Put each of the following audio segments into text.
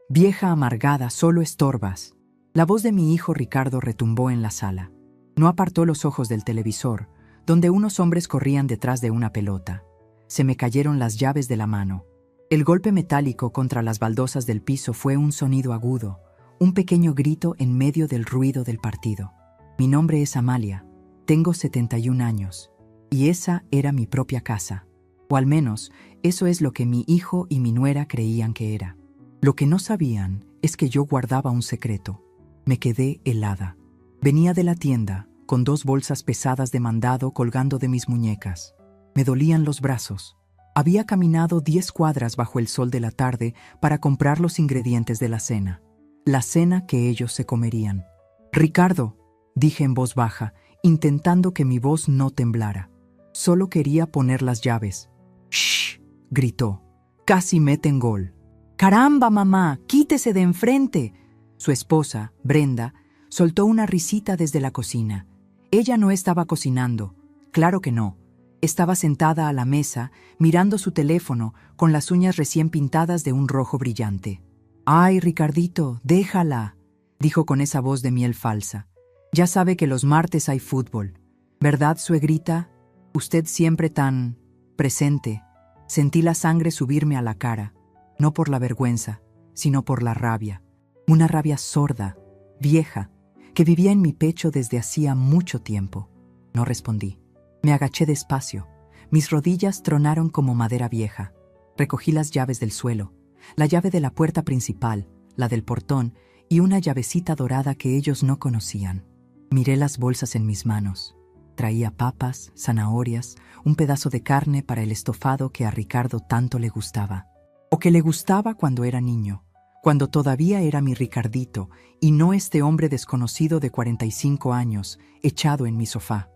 Vieja amargada, solo estorbas. La voz de mi hijo Ricardo retumbó en la sala. No apartó los ojos del televisor, donde unos hombres corrían detrás de una pelota. Se me cayeron las llaves de la mano. El golpe metálico contra las baldosas del piso fue un sonido agudo, un pequeño grito en medio del ruido del partido. Mi nombre es Amalia, tengo 71 años, y esa era mi propia casa. O al menos, eso es lo que mi hijo y mi nuera creían que era. Lo que no sabían es que yo guardaba un secreto. Me quedé helada. Venía de la tienda, con 2 bolsas pesadas de mandado colgando de mis muñecas. Me dolían los brazos. Había caminado 10 cuadras bajo el sol de la tarde para comprar los ingredientes de la cena que ellos se comerían. «Ricardo», dije en voz baja, intentando que mi voz no temblara. Solo quería poner las llaves. «¡Shh!», gritó. «Casi meten gol». «¡Caramba, mamá! ¡Quítese de enfrente!». Su esposa, Brenda, soltó una risita desde la cocina. Ella no estaba cocinando. Claro que no. Estaba sentada a la mesa, mirando su teléfono, con las uñas recién pintadas de un rojo brillante. «Ay, Ricardito, déjala», dijo con esa voz de miel falsa. «Ya sabe que los martes hay fútbol. ¿Verdad, suegrita? Usted siempre tan presente». Sentí la sangre subirme a la cara, no por la vergüenza, sino por la rabia. Una rabia sorda, vieja, que vivía en mi pecho desde hacía mucho tiempo. No respondí. Me agaché despacio. Mis rodillas tronaron como madera vieja. Recogí las llaves del suelo, la llave de la puerta principal, la del portón y una llavecita dorada que ellos no conocían. Miré las bolsas en mis manos. Traía papas, zanahorias, un pedazo de carne para el estofado que a Ricardo tanto le gustaba. O que le gustaba cuando era niño, cuando todavía era mi Ricardito y no este hombre desconocido de 45 años, echado en mi sofá.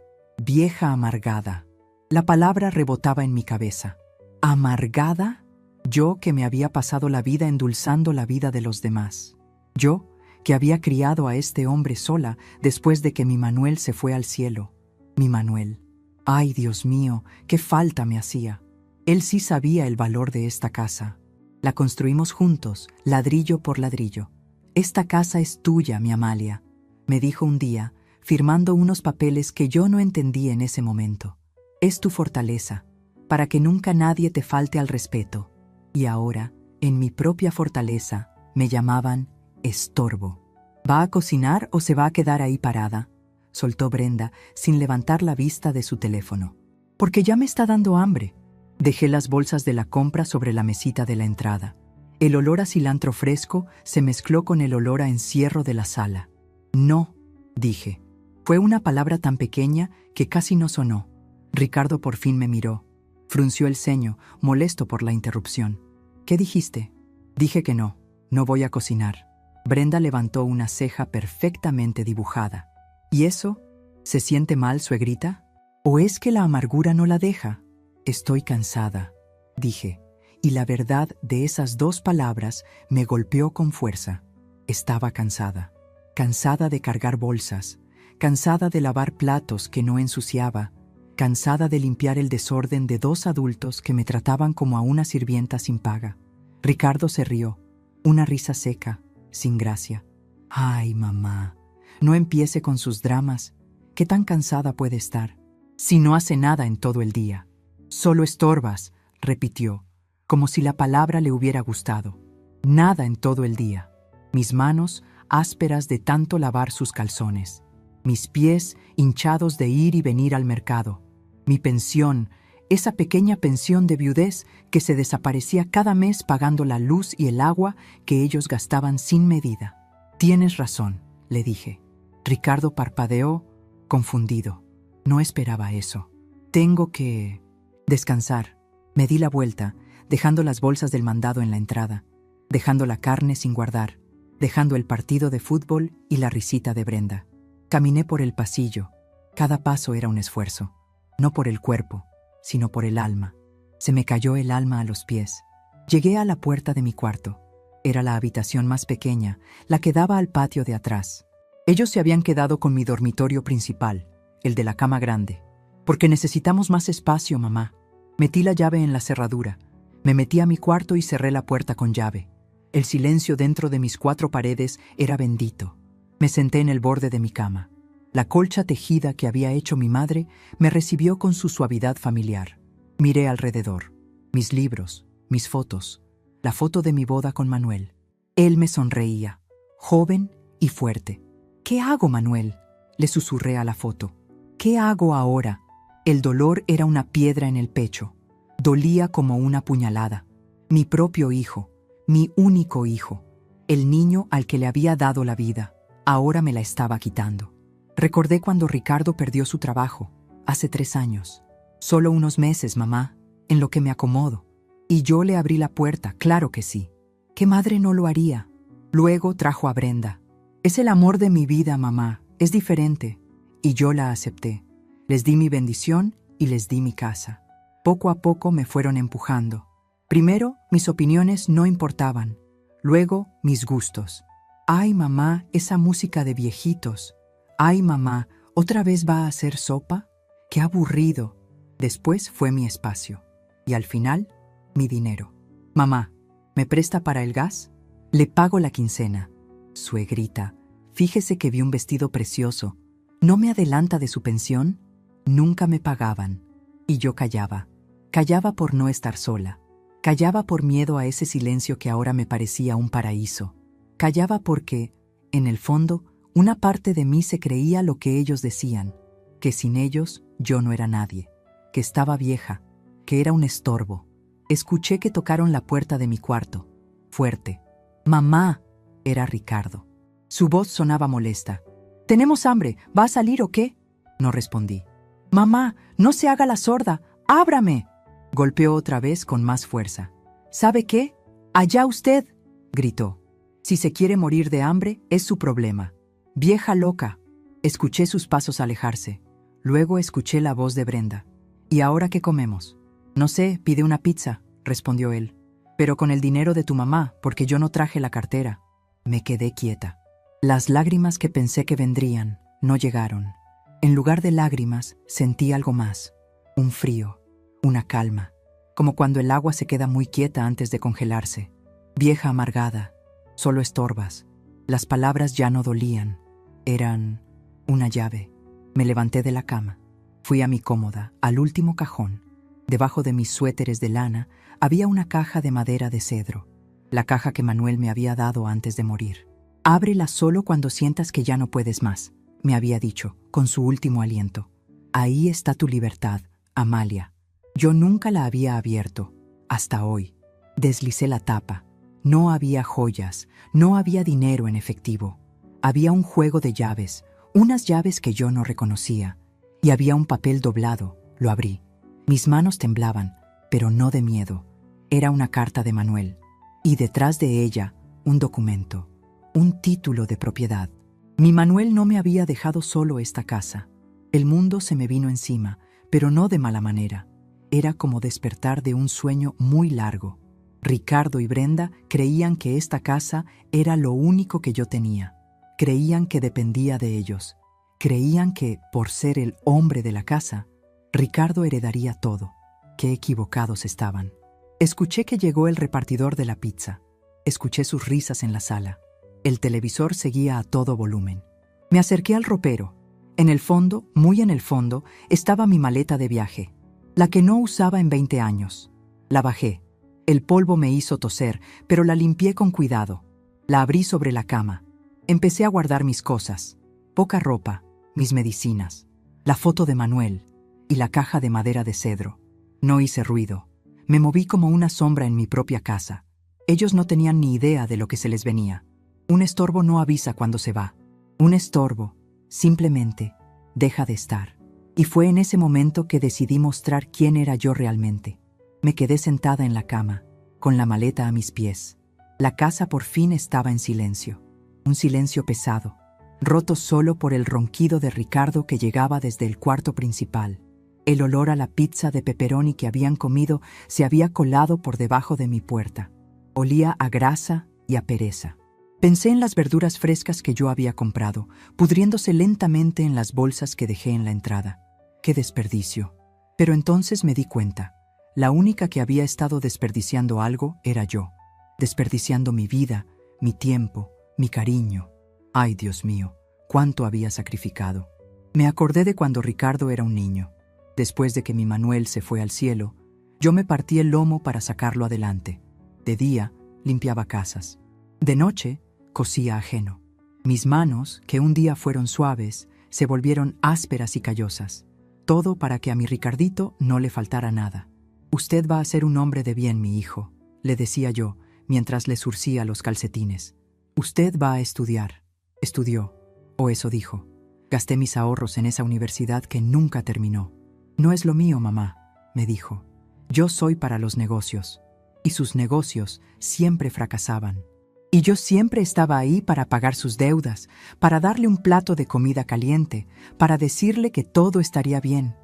Vieja amargada. La palabra rebotaba en mi cabeza. ¿Amargada? Yo que me había pasado la vida endulzando la vida de los demás. Yo que había criado a este hombre sola después de que mi Manuel se fue al cielo. Mi Manuel. Ay, Dios mío, qué falta me hacía. Él sí sabía el valor de esta casa. La construimos juntos, ladrillo por ladrillo. «Esta casa es tuya, mi Amalia», me dijo un día, firmando unos papeles que yo no entendí en ese momento. «Es tu fortaleza, para que nunca nadie te falte al respeto». Y ahora, en mi propia fortaleza, me llamaban estorbo. «¿Va a cocinar o se va a quedar ahí parada?», soltó Brenda, sin levantar la vista de su teléfono. «Porque ya me está dando hambre». Dejé las bolsas de la compra sobre la mesita de la entrada. El olor a cilantro fresco se mezcló con el olor a encierro de la sala. «No», dije. Fue una palabra tan pequeña que casi no sonó. Ricardo por fin me miró. Frunció el ceño, molesto por la interrupción. «¿Qué dijiste?» Dije que no voy a cocinar. Brenda levantó una ceja perfectamente dibujada. «¿Y eso? ¿Se siente mal, suegrita? ¿O es que la amargura no la deja?» «Estoy cansada», dije, y la verdad de esas 2 palabras me golpeó con fuerza. Estaba cansada. Cansada de cargar bolsas, cansada de lavar platos que no ensuciaba, cansada de limpiar el desorden de 2 adultos que me trataban como a una sirvienta sin paga. Ricardo se rió, una risa seca, sin gracia. «Ay, mamá, no empiece con sus dramas. ¿Qué tan cansada puede estar? Si no hace nada en todo el día». «Solo estorbas», repitió, como si la palabra le hubiera gustado. «Nada en todo el día». Mis manos ásperas de tanto lavar sus calzones. Mis pies hinchados de ir y venir al mercado. Mi pensión, esa pequeña pensión de viudez que se desaparecía cada mes pagando la luz y el agua que ellos gastaban sin medida. «Tienes razón», le dije. Ricardo parpadeó, confundido. No esperaba eso. «Tengo que descansar». Me di la vuelta, dejando las bolsas del mandado en la entrada, dejando la carne sin guardar, dejando el partido de fútbol y la risita de Brenda. Caminé por el pasillo. Cada paso era un esfuerzo, no por el cuerpo, sino por el alma. Se me cayó el alma a los pies. Llegué a la puerta de mi cuarto. Era la habitación más pequeña, la que daba al patio de atrás. Ellos se habían quedado con mi dormitorio principal, el de la cama grande. «Porque necesitamos más espacio, mamá». Metí la llave en la cerradura. Me metí a mi cuarto y cerré la puerta con llave. El silencio dentro de mis 4 paredes era bendito. Me senté en el borde de mi cama. La colcha tejida que había hecho mi madre me recibió con su suavidad familiar. Miré alrededor. Mis libros, mis fotos, la foto de mi boda con Manuel. Él me sonreía, joven y fuerte. ¿Qué hago, Manuel?, le susurré a la foto. ¿Qué hago ahora? El dolor era una piedra en el pecho. Dolía como una puñalada. Mi propio hijo, mi único hijo, el niño al que le había dado la vida, ahora me la estaba quitando. Recordé cuando Ricardo perdió su trabajo, hace 3 años. Solo unos meses, mamá, en lo que me acomodo. Y yo le abrí la puerta, claro que sí. ¿Qué madre no lo haría? Luego trajo a Brenda. Es el amor de mi vida, mamá, es diferente. Y yo la acepté. Les di mi bendición y les di mi casa. Poco a poco me fueron empujando. Primero, mis opiniones no importaban. Luego, mis gustos. Ay, mamá, esa música de viejitos. Ay, mamá, ¿otra vez va a hacer sopa? ¡Qué aburrido! Después fue mi espacio. Y al final, mi dinero. Mamá, ¿me presta para el gas? Le pago la quincena. Suegrita, fíjese que vi un vestido precioso. ¿No me adelanta de su pensión? Nunca me pagaban. Y yo callaba. Callaba por no estar sola. Callaba por miedo a ese silencio que ahora me parecía un paraíso. Callaba porque, en el fondo, una parte de mí se creía lo que ellos decían, que sin ellos yo no era nadie, que estaba vieja, que era un estorbo. Escuché que tocaron la puerta de mi cuarto. Fuerte. ¡Mamá! Era Ricardo. Su voz sonaba molesta. «¿Tenemos hambre? ¿Va a salir o qué?» No respondí. «Mamá, no se haga la sorda. ¡Ábrame!» Golpeó otra vez con más fuerza. «¿Sabe qué? ¡Allá usted!», gritó. «Si se quiere morir de hambre, es su problema. Vieja loca». Escuché sus pasos alejarse. Luego escuché la voz de Brenda. «¿Y ahora qué comemos?» «No sé, pide una pizza», respondió él. «Pero con el dinero de tu mamá, porque yo no traje la cartera». Me quedé quieta. Las lágrimas que pensé que vendrían no llegaron. En lugar de lágrimas, sentí algo más. Un frío, una calma, como cuando el agua se queda muy quieta antes de congelarse. Vieja amargada, solo estorbas. Las palabras ya no dolían. Eran una llave. Me levanté de la cama. Fui a mi cómoda, al último cajón. Debajo de mis suéteres de lana había una caja de madera de cedro. La caja que Manuel me había dado antes de morir. «Ábrela solo cuando sientas que ya no puedes más», me había dicho, con su último aliento. «Ahí está tu libertad, Amalia». Yo nunca la había abierto, hasta hoy. Deslicé la tapa. No había joyas, no había dinero en efectivo. Había un juego de llaves, unas llaves que yo no reconocía. Y había un papel doblado. Lo abrí. Mis manos temblaban, pero no de miedo. Era una carta de Manuel. Y detrás de ella, un documento. Un título de propiedad. Mi Manuel no me había dejado solo esta casa. El mundo se me vino encima, pero no de mala manera. Era como despertar de un sueño muy largo. Ricardo y Brenda creían que esta casa era lo único que yo tenía. Creían que dependía de ellos. Creían que, por ser el hombre de la casa, Ricardo heredaría todo. Qué equivocados estaban. Escuché que llegó el repartidor de la pizza. Escuché sus risas en la sala. El televisor seguía a todo volumen. Me acerqué al ropero. En el fondo, muy en el fondo, estaba mi maleta de viaje, la que no usaba en 20 años. La bajé. El polvo me hizo toser, pero la limpié con cuidado. La abrí sobre la cama. Empecé a guardar mis cosas. Poca ropa, mis medicinas, la foto de Manuel y la caja de madera de cedro. No hice ruido. Me moví como una sombra en mi propia casa. Ellos no tenían ni idea de lo que se les venía. Un estorbo no avisa cuando se va. Un estorbo, simplemente, deja de estar. Y fue en ese momento que decidí mostrar quién era yo realmente. Me quedé sentada en la cama, con la maleta a mis pies. La casa por fin estaba en silencio. Un silencio pesado, roto solo por el ronquido de Ricardo que llegaba desde el cuarto principal. El olor a la pizza de pepperoni que habían comido se había colado por debajo de mi puerta. Olía a grasa y a pereza. Pensé en las verduras frescas que yo había comprado, pudriéndose lentamente en las bolsas que dejé en la entrada. ¡Qué desperdicio! Pero entonces me di cuenta. La única que había estado desperdiciando algo era yo. desperdiciando mi vida, mi tiempo, mi cariño. Ay, Dios mío, cuánto había sacrificado. Me acordé de cuando Ricardo era un niño. Después de que mi Manuel se fue al cielo, yo me partí el lomo para sacarlo adelante. De día, limpiaba casas. De noche, cosía ajeno. Mis manos, que un día fueron suaves, se volvieron ásperas y callosas. Todo para que a mi Ricardito no le faltara nada. Usted va a ser un hombre de bien, mi hijo, le decía yo, mientras le zurcía los calcetines. Usted va a estudiar. Estudió, o eso dijo. Gasté mis ahorros en esa universidad que nunca terminó. No es lo mío, mamá, me dijo. Yo soy para los negocios. Y sus negocios siempre fracasaban. Y yo siempre estaba ahí para pagar sus deudas, para darle un plato de comida caliente, para decirle que todo estaría bien.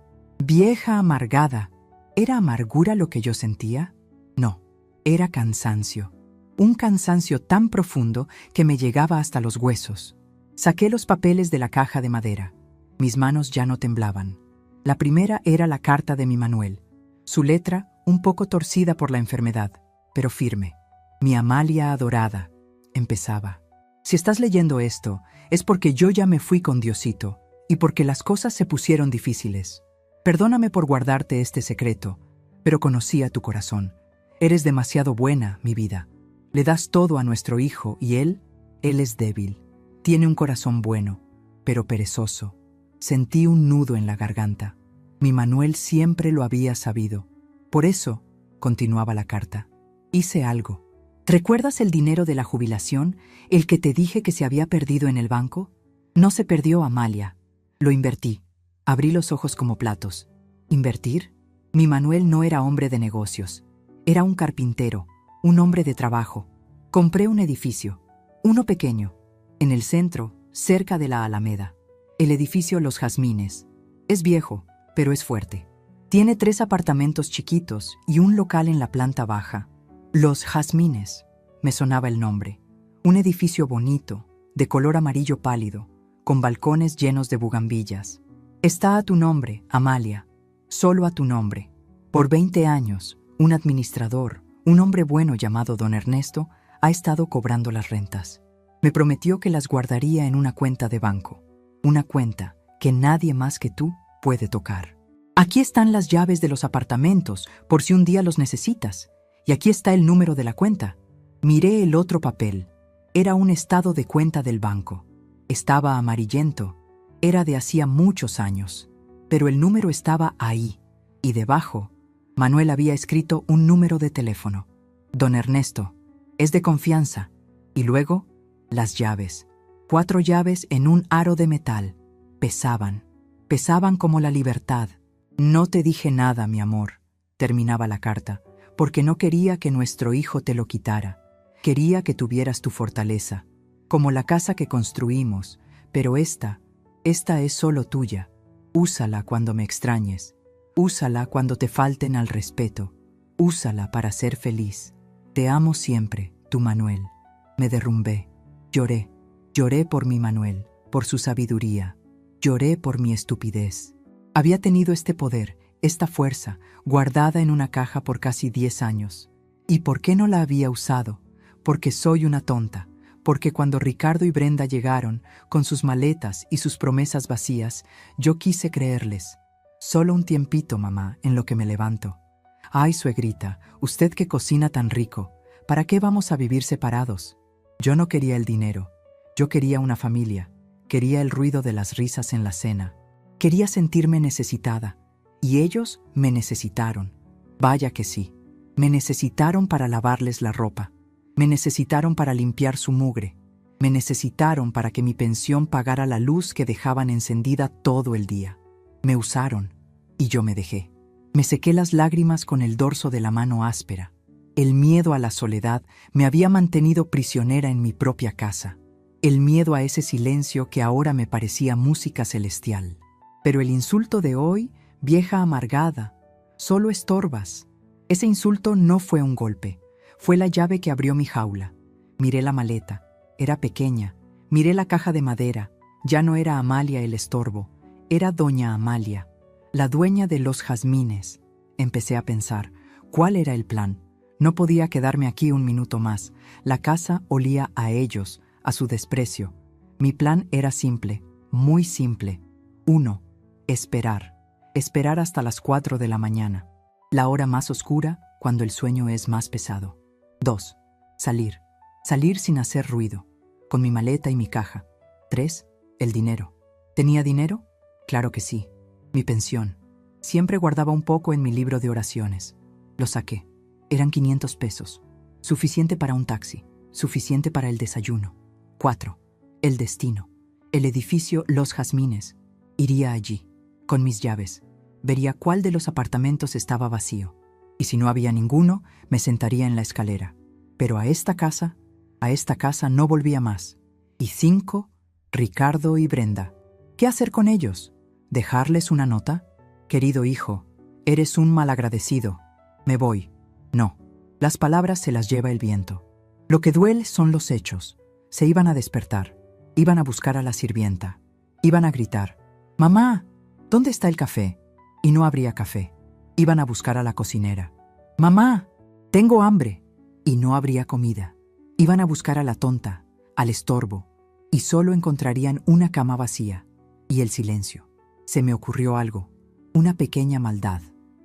Vieja amargada. ¿Era amargura lo que yo sentía? No, era cansancio. Un cansancio tan profundo que me llegaba hasta los huesos. Saqué los papeles de la caja de madera. Mis manos ya no temblaban. La primera era la carta de mi Manuel. Su letra, un poco torcida por la enfermedad, pero firme. Mi Amalia adorada, empezaba. Si estás leyendo esto, es porque yo ya me fui con Diosito y porque las cosas se pusieron difíciles. Perdóname por guardarte este secreto, pero conocía tu corazón. Eres demasiado buena, mi vida. Le das todo a nuestro hijo y él es débil. Tiene un corazón bueno, pero perezoso. Sentí un nudo en la garganta. Mi Manuel siempre lo había sabido. Por eso, continuaba la carta, hice algo. ¿Recuerdas el dinero de la jubilación, el que te dije que se había perdido en el banco? No se perdió, Amalia. Lo invertí. Abrí los ojos como platos. ¿Invertir? Mi Manuel no era hombre de negocios. Era un carpintero, un hombre de trabajo. Compré un edificio, uno pequeño, en el centro, cerca de la Alameda. El edificio Los Jazmines. Es viejo, pero es fuerte. Tiene 3 apartamentos chiquitos y un local en la planta baja. Los Jazmines, me sonaba el nombre. Un edificio bonito, de color amarillo pálido, con balcones llenos de bugambillas. Está a tu nombre, Amalia, solo a tu nombre. Por 20 años, un administrador, un hombre bueno llamado don Ernesto, ha estado cobrando las rentas. Me prometió que las guardaría en una cuenta de banco. Una cuenta que nadie más que tú puede tocar. Aquí están las llaves de los apartamentos, por si un día los necesitas. Y aquí está el número de la cuenta. Miré el otro papel. Era un estado de cuenta del banco. Estaba amarillento. Era de hacía muchos años. Pero el número estaba ahí. Y debajo, Manuel había escrito un número de teléfono. Don Ernesto, es de confianza. Y luego, las llaves. 4 llaves en un aro de metal. Pesaban como la libertad. No te dije nada, mi amor, terminaba la carta, porque no quería que nuestro hijo te lo quitara. Quería que tuvieras tu fortaleza, como la casa que construimos, pero esta es solo tuya. Úsala cuando me extrañes. Úsala cuando te falten al respeto. Úsala para ser feliz. Te amo siempre, tu Manuel. Me derrumbé. Lloré por mi Manuel, por su sabiduría. Lloré por mi estupidez. Había tenido este poder, esta fuerza, guardada en una caja por casi 10 años. ¿Y por qué no la había usado? Porque soy una tonta. Porque cuando Ricardo y Brenda llegaron, con sus maletas y sus promesas vacías, yo quise creerles. Solo un tiempito, mamá, en lo que me levanto. Ay, suegrita, usted que cocina tan rico, ¿para qué vamos a vivir separados? Yo no quería el dinero. Yo quería una familia. Quería el ruido de las risas en la cena. Quería sentirme necesitada, y ellos me necesitaron. Vaya que sí. Me necesitaron para lavarles la ropa. Me necesitaron para limpiar su mugre. Me necesitaron para que mi pensión pagara la luz que dejaban encendida todo el día. Me usaron, y yo me dejé. Me sequé las lágrimas con el dorso de la mano áspera. El miedo a la soledad me había mantenido prisionera en mi propia casa. El miedo a ese silencio que ahora me parecía música celestial. Pero el insulto de hoy, vieja amargada, solo estorbas. Ese insulto no fue un golpe, fue la llave que abrió mi jaula. Miré la maleta, era pequeña. Miré la caja de madera, ya no era Amalia el estorbo, era doña Amalia, la dueña de Los Jazmines. Empecé a pensar, ¿cuál era el plan? No podía quedarme aquí un minuto más. La casa olía a ellos, a su desprecio. Mi plan era simple, muy simple. 1. Esperar. Esperar hasta las 4 de la mañana. La hora más oscura, cuando el sueño es más pesado. 2. Salir. Salir sin hacer ruido, con mi maleta y mi caja. 3. El dinero. ¿Tenía dinero? Claro que sí. Mi pensión. Siempre guardaba un poco en mi libro de oraciones. Lo saqué. Eran 500 pesos. Suficiente para un taxi. Suficiente para el desayuno. 4. El destino. El edificio Los Jazmines. Iría allí, con mis llaves. Vería cuál de los apartamentos estaba vacío. Y si no había ninguno, me sentaría en la escalera. Pero a esta casa no volvía más. Y 5, Ricardo y Brenda. ¿Qué hacer con ellos? ¿Dejarles una nota? Querido hijo, eres un malagradecido. Me voy. No, las palabras se las lleva el viento. Lo que duele son los hechos. Se iban a despertar. Iban a buscar a la sirvienta. Iban a gritar: «Mamá, ¿dónde está el café?» Y no habría café. Iban a buscar a la cocinera. «Mamá, tengo hambre». Y no habría comida. Iban a buscar a la tonta, al estorbo, y solo encontrarían una cama vacía y el silencio. Se me ocurrió algo, una pequeña maldad,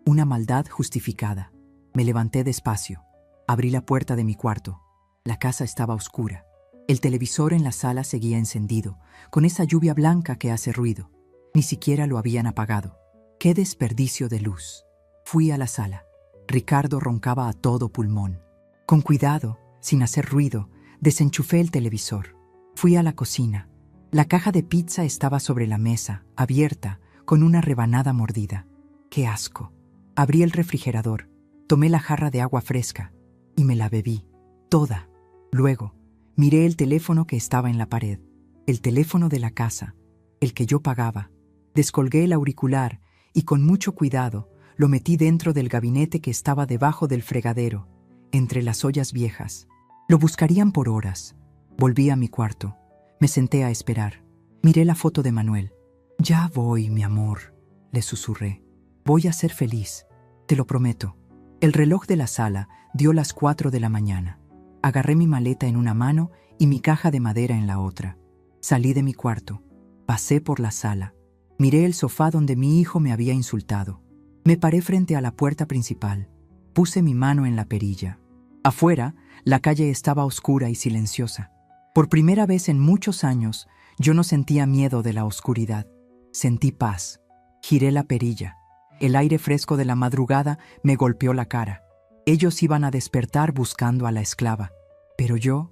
una maldad justificada. Me levanté despacio, abrí la puerta de mi cuarto. La casa estaba oscura. El televisor en la sala seguía encendido, con esa lluvia blanca que hace ruido. Ni siquiera lo habían apagado. ¡Qué desperdicio de luz! Fui a la sala. Ricardo roncaba a todo pulmón. Con cuidado, sin hacer ruido, desenchufé el televisor. Fui a la cocina. La caja de pizza estaba sobre la mesa, abierta, con una rebanada mordida. ¡Qué asco! Abrí el refrigerador, tomé la jarra de agua fresca y me la bebí, toda. Luego, miré el teléfono que estaba en la pared, el teléfono de la casa, el que yo pagaba. Descolgué el auricular y con mucho cuidado lo metí dentro del gabinete que estaba debajo del fregadero, entre las ollas viejas. Lo buscarían por horas. Volví a mi cuarto. Me senté a esperar. Miré la foto de Manuel. «Ya voy, mi amor», le susurré. «Voy a ser feliz, te lo prometo». El reloj de la sala dio las 4 de la mañana. Agarré mi maleta en una mano y mi caja de madera en la otra. Salí de mi cuarto. Pasé por la sala. Miré el sofá donde mi hijo me había insultado. Me paré frente a la puerta principal. Puse mi mano en la perilla. Afuera, la calle estaba oscura y silenciosa. Por primera vez en muchos años, yo no sentía miedo de la oscuridad. Sentí paz. Giré la perilla. El aire fresco de la madrugada me golpeó la cara. Ellos iban a despertar buscando a la esclava. Pero yo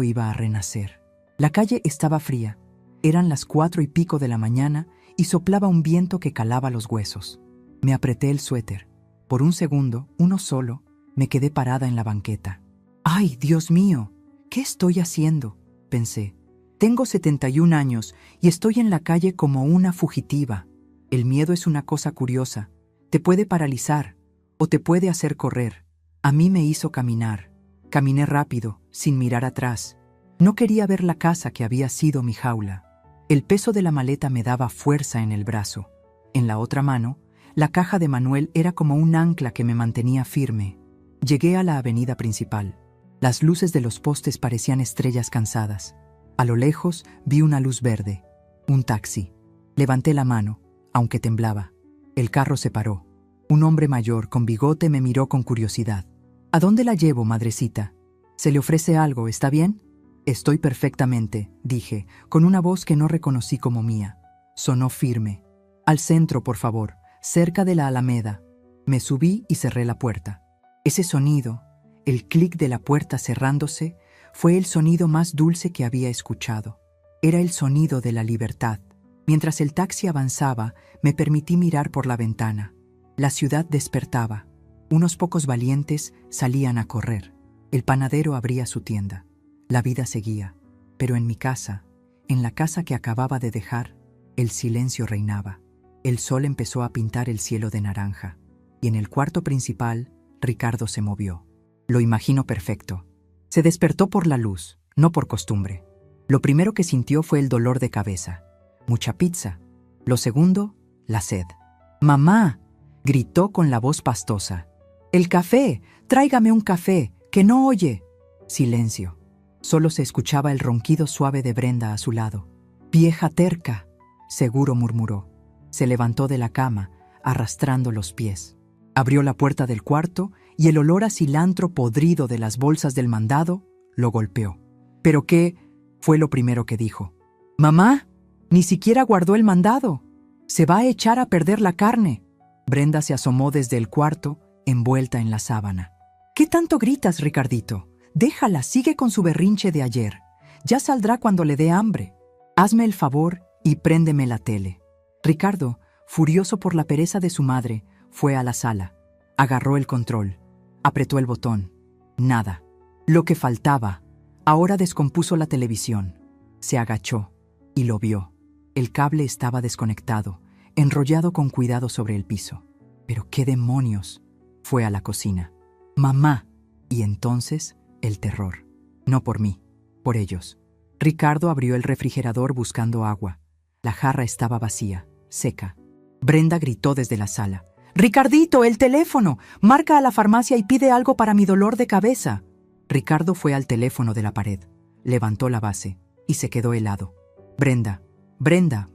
iba a renacer. La calle estaba fría. Eran las 4 y pico de la mañana y soplaba un viento que calaba los huesos. Me apreté el suéter. Por un segundo, uno solo, me quedé parada en la banqueta. «¡Ay, Dios mío! ¿Qué estoy haciendo?», pensé. Tengo 71 años y estoy en la calle como una fugitiva. El miedo es una cosa curiosa. Te puede paralizar o te puede hacer correr. A mí me hizo caminar. Caminé rápido, sin mirar atrás. No quería ver la casa que había sido mi jaula. El peso de la maleta me daba fuerza en el brazo. En la otra mano, la caja de Manuel era como un ancla que me mantenía firme. Llegué a la avenida principal. Las luces de los postes parecían estrellas cansadas. A lo lejos vi una luz verde. Un taxi. Levanté la mano, aunque temblaba. El carro se paró. Un hombre mayor con bigote me miró con curiosidad. «¿A dónde la llevo, madrecita? ¿Se le ofrece algo, está bien?» «Estoy perfectamente», dije, con una voz que no reconocí como mía. Sonó firme. «Al centro, por favor, cerca de la Alameda». Me subí y cerré la puerta. Ese sonido, el clic de la puerta cerrándose, fue el sonido más dulce que había escuchado. Era el sonido de la libertad. Mientras el taxi avanzaba, me permití mirar por la ventana. La ciudad despertaba. Unos pocos valientes salían a correr. El panadero abría su tienda. La vida seguía. Pero en mi casa, en la casa que acababa de dejar, el silencio reinaba. El sol empezó a pintar el cielo de naranja. Y en el cuarto principal, Ricardo se movió. Lo imagino perfecto. Se despertó por la luz, no por costumbre. Lo primero que sintió fue el dolor de cabeza. Mucha pizza. Lo segundo, la sed. «¡Mamá!», gritó con la voz pastosa. El café. Tráigame un café. Que no oye. Silencio. Solo se escuchaba el ronquido suave de Brenda a su lado. Vieja terca, seguro murmuró. Se levantó de la cama, arrastrando los pies. Abrió la puerta del cuarto y el olor a cilantro podrido de las bolsas del mandado lo golpeó. ¿Pero qué? Fue lo primero que dijo. «Mamá, ni siquiera guardó el mandado. Se va a echar a perder la carne». Brenda se asomó desde el cuarto, envuelta en la sábana. «¿Qué tanto gritas, Ricardito? Déjala, sigue con su berrinche de ayer. Ya saldrá cuando le dé hambre. Hazme el favor y préndeme la tele». Ricardo, furioso por la pereza de su madre, fue a la sala. Agarró el control. Apretó el botón. Nada. Lo que faltaba. Ahora descompuso la televisión. Se agachó y lo vio. El cable estaba desconectado, enrollado con cuidado sobre el piso. ¿Pero qué demonios? Fue a la cocina. «Mamá». Y entonces, el terror. No por mí, por ellos. Ricardo abrió el refrigerador buscando agua. La jarra estaba vacía, seca. Brenda gritó desde la sala. «Ricardito, el teléfono. Marca a la farmacia y pide algo para mi dolor de cabeza». Ricardo fue al teléfono de la pared, levantó la base y se quedó helado. «Brenda,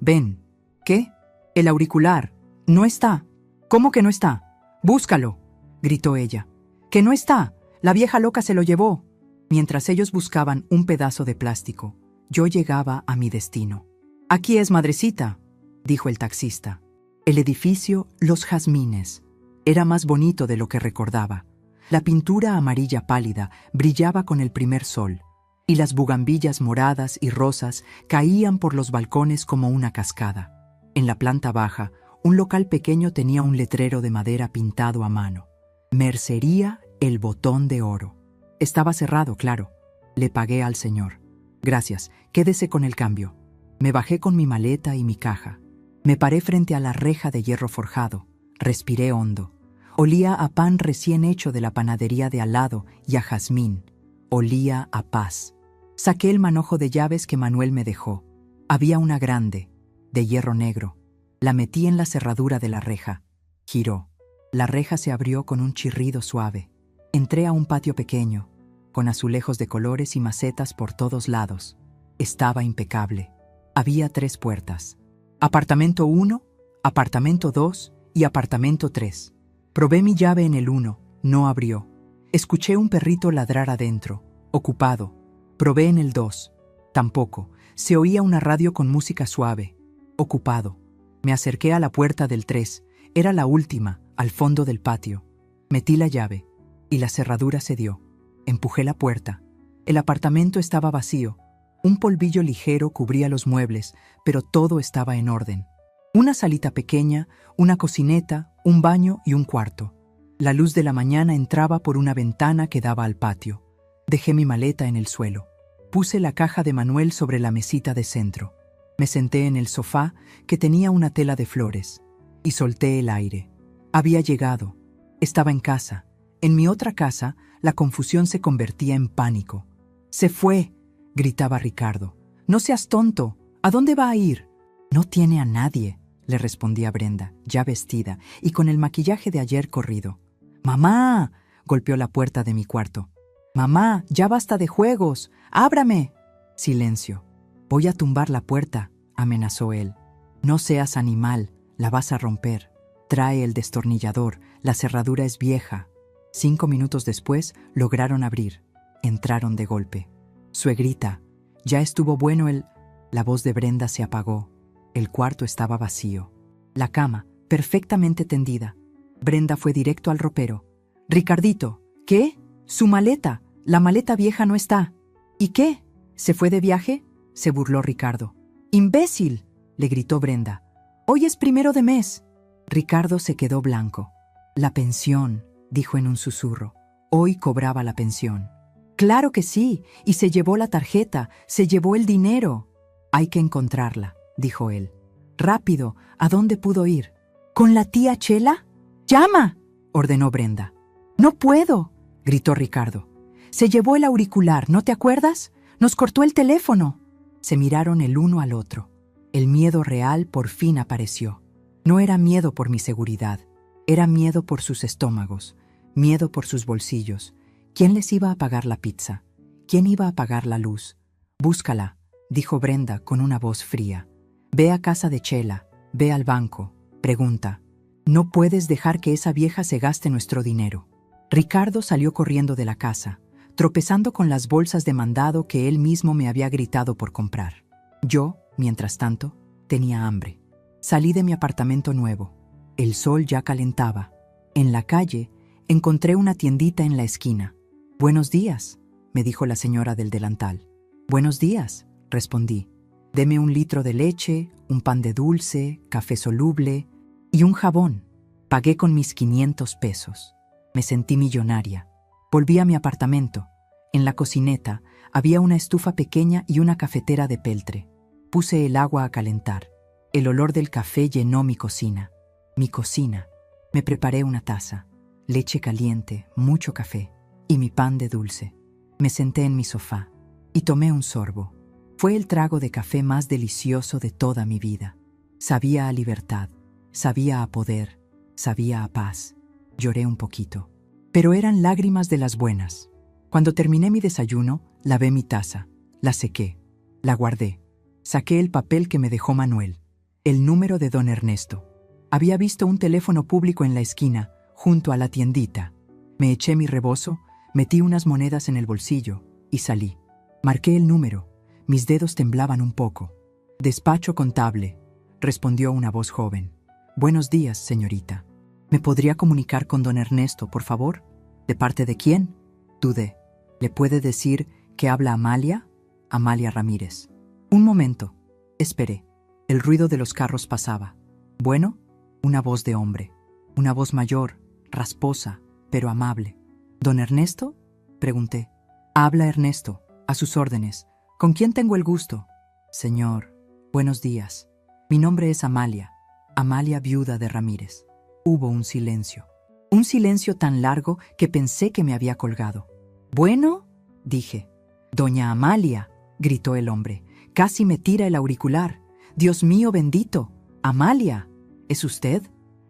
ven». «¿Qué? El auricular. No está». «¿Cómo que no está? Búscalo», gritó ella. «Que no está. La vieja loca se lo llevó». Mientras ellos buscaban un pedazo de plástico, yo llegaba a mi destino. «Aquí es, madrecita», dijo el taxista. El edificio Los Jazmines era más bonito de lo que recordaba. La pintura amarilla pálida brillaba con el primer sol, y las bugambillas moradas y rosas caían por los balcones como una cascada. En la planta baja, un local pequeño tenía un letrero de madera pintado a mano. «Mercería El Botón de Oro». Estaba cerrado, claro. Le pagué al señor. «Gracias, quédese con el cambio». Me bajé con mi maleta y mi caja. Me paré frente a la reja de hierro forjado. Respiré hondo. Olía a pan recién hecho de la panadería de al lado y a jazmín. Olía a paz. Saqué el manojo de llaves que Manuel me dejó. Había una grande, de hierro negro. La metí en la cerradura de la reja. Giró. La reja se abrió con un chirrido suave. Entré a un patio pequeño, con azulejos de colores y macetas por todos lados. Estaba impecable. Había 3 puertas. Apartamento 1, apartamento 2 y apartamento 3. Probé mi llave en el 1, no abrió. Escuché un perrito ladrar adentro, ocupado. Probé en el 2, tampoco. Se oía una radio con música suave, ocupado. Me acerqué a la puerta del 3, era la última, al fondo del patio. Metí la llave y la cerradura cedió. Empujé la puerta. El apartamento estaba vacío. Un polvillo ligero cubría los muebles, pero todo estaba en orden. Una salita pequeña, una cocineta, un baño y un cuarto. La luz de la mañana entraba por una ventana que daba al patio. Dejé mi maleta en el suelo. Puse la caja de Manuel sobre la mesita de centro. Me senté en el sofá, que tenía una tela de flores, y solté el aire. Había llegado. Estaba en casa. En mi otra casa, la confusión se convertía en pánico. «Se fue», gritaba Ricardo. «No seas tonto. ¿A dónde va a ir?» «No tiene a nadie», le respondía Brenda, ya vestida y con el maquillaje de ayer corrido. «¡Mamá!», golpeó la puerta de mi cuarto. «Mamá, ya basta de juegos. ¡Ábrame!». Silencio. «Voy a tumbar la puerta», amenazó él. «No seas animal, la vas a romper. Trae el destornillador, la cerradura es vieja». 5 minutos después lograron abrir. Entraron de golpe. «Suegrita, ya estuvo bueno el...». La voz de Brenda se apagó. El cuarto estaba vacío. La cama, perfectamente tendida. Brenda fue directo al ropero. «Ricardito, ¿qué? Su maleta. La maleta vieja no está». «¿Y qué? ¿Se fue de viaje?», se burló Ricardo. «¡Imbécil!», le gritó Brenda. «Hoy es 1 de mes». Ricardo se quedó blanco. «La pensión», dijo en un susurro. Hoy cobraba la pensión. «Claro que sí, y se llevó la tarjeta, se llevó el dinero». «Hay que encontrarla», dijo él. «Rápido, ¿a dónde pudo ir?» «¿Con la tía Chela? ¡Llama!», ordenó Brenda. «No puedo», gritó Ricardo. «Se llevó el auricular, ¿no te acuerdas? Nos cortó el teléfono». Se miraron el uno al otro. El miedo real por fin apareció. No era miedo por mi seguridad, era miedo por sus estómagos. miedo por sus bolsillos. ¿Quién les iba a pagar la pizza? ¿Quién iba a pagar la luz? Búscala, dijo Brenda con una voz fría. Ve a casa de Chela, ve al banco, pregunta. No puedes dejar que esa vieja se gaste nuestro dinero. Ricardo salió corriendo de la casa, tropezando con las bolsas de mandado que él mismo me había gritado por comprar. Yo, mientras tanto, tenía hambre. Salí de mi apartamento nuevo. El sol ya calentaba. En la calle, encontré una tiendita en la esquina. «Buenos días», me dijo la señora del delantal. «Buenos días», respondí. «Deme 1 litro de leche, un pan de dulce, café soluble y un jabón». Pagué con mis 500 pesos. Me sentí millonaria. Volví a mi apartamento. En la cocineta había una estufa pequeña y una cafetera de peltre. Puse el agua a calentar. El olor del café llenó mi cocina. Mi cocina. Me preparé una taza, leche caliente, mucho café y mi pan de dulce. Me senté en mi sofá y tomé un sorbo. Fue el trago de café más delicioso de toda mi vida. Sabía a libertad, sabía a poder, sabía a paz. Lloré un poquito, pero eran lágrimas de las buenas. Cuando terminé mi desayuno, lavé mi taza, la sequé, la guardé. Saqué el papel que me dejó Manuel, el número de don Ernesto. Había visto un teléfono público en la esquina, junto a la tiendita. Me eché mi rebozo, metí unas monedas en el bolsillo y salí. Marqué el número. Mis dedos temblaban un poco. «Despacho contable», respondió una voz joven. «Buenos días, señorita. ¿Me podría comunicar con don Ernesto, por favor?» «¿De parte de quién?» Dudé. «¿Le puede decir que habla Amalia?» «Amalia Ramírez». «Un momento». Esperé. El ruido de los carros pasaba. «Bueno», una voz de hombre. Una voz mayor, rasposa, pero amable. «¿Don Ernesto?» pregunté. «Habla Ernesto, a sus órdenes. ¿Con quién tengo el gusto?» «Señor, buenos días. Mi nombre es Amalia, Amalia viuda de Ramírez». Hubo un silencio. Un silencio tan largo que pensé que me había colgado. «Bueno», dije. «Doña Amalia», gritó el hombre. «Casi me tira el auricular. Dios mío bendito. Amalia. ¿Es usted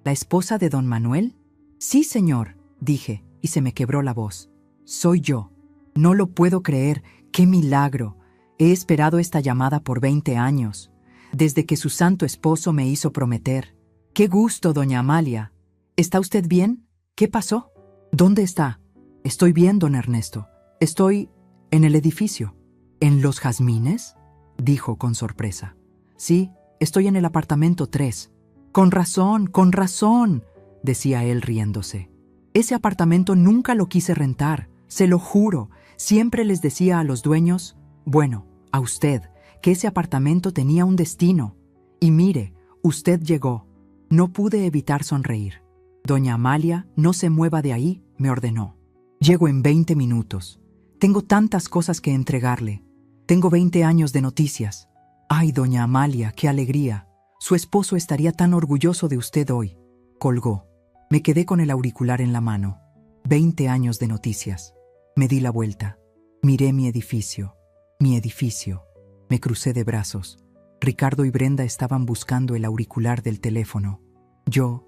la esposa de don Manuel?» «Sí, señor», dije, y se me quebró la voz. «Soy yo. No lo puedo creer. ¡Qué milagro! He esperado esta llamada por 20 años, desde que su santo esposo me hizo prometer. ¡Qué gusto, doña Amalia! ¿Está usted bien? ¿Qué pasó?» «¿Dónde está?» «Estoy bien, don Ernesto. Estoy en el edificio». «¿En Los Jazmines?» dijo con sorpresa. «Sí, estoy en el apartamento 3. Con razón», decía él riéndose. «Ese apartamento nunca lo quise rentar, se lo juro. Siempre les decía a los dueños, bueno, a usted, que ese apartamento tenía un destino. Y mire, usted llegó». No pude evitar sonreír. «Doña Amalia, no se mueva de ahí», me ordenó. «Llego en 20 minutos. Tengo tantas cosas que entregarle. Tengo 20 años de noticias. Ay, doña Amalia, qué alegría. Su esposo estaría tan orgulloso de usted hoy». Colgó. Me quedé con el auricular en la mano. 20 años de noticias. Me di la vuelta. Miré mi edificio. Mi edificio. Me crucé de brazos. Ricardo y Brenda estaban buscando el auricular del teléfono. Yo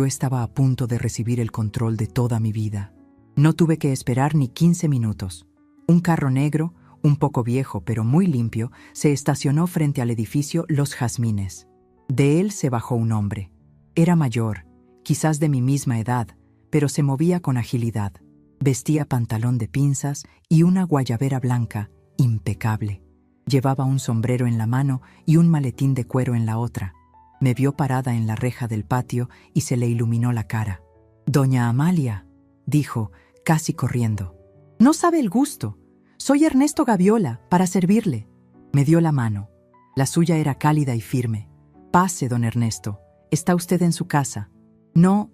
estaba a punto de recibir el control de toda mi vida. No tuve que esperar ni 15 minutos. Un carro negro, un poco viejo pero muy limpio, se estacionó frente al edificio Los Jazmines. De él se bajó un hombre. Era mayor, quizás de mi misma edad, pero se movía con agilidad. Vestía pantalón de pinzas y una guayabera blanca, impecable. Llevaba un sombrero en la mano y un maletín de cuero en la otra. Me vio parada en la reja del patio y se le iluminó la cara. «Doña Amalia», dijo, casi corriendo. «No sabe el gusto. Soy Ernesto Gaviola, para servirle». Me dio la mano. La suya era cálida y firme. «Pase, don Ernesto. ¿Está usted en su casa?» «No»,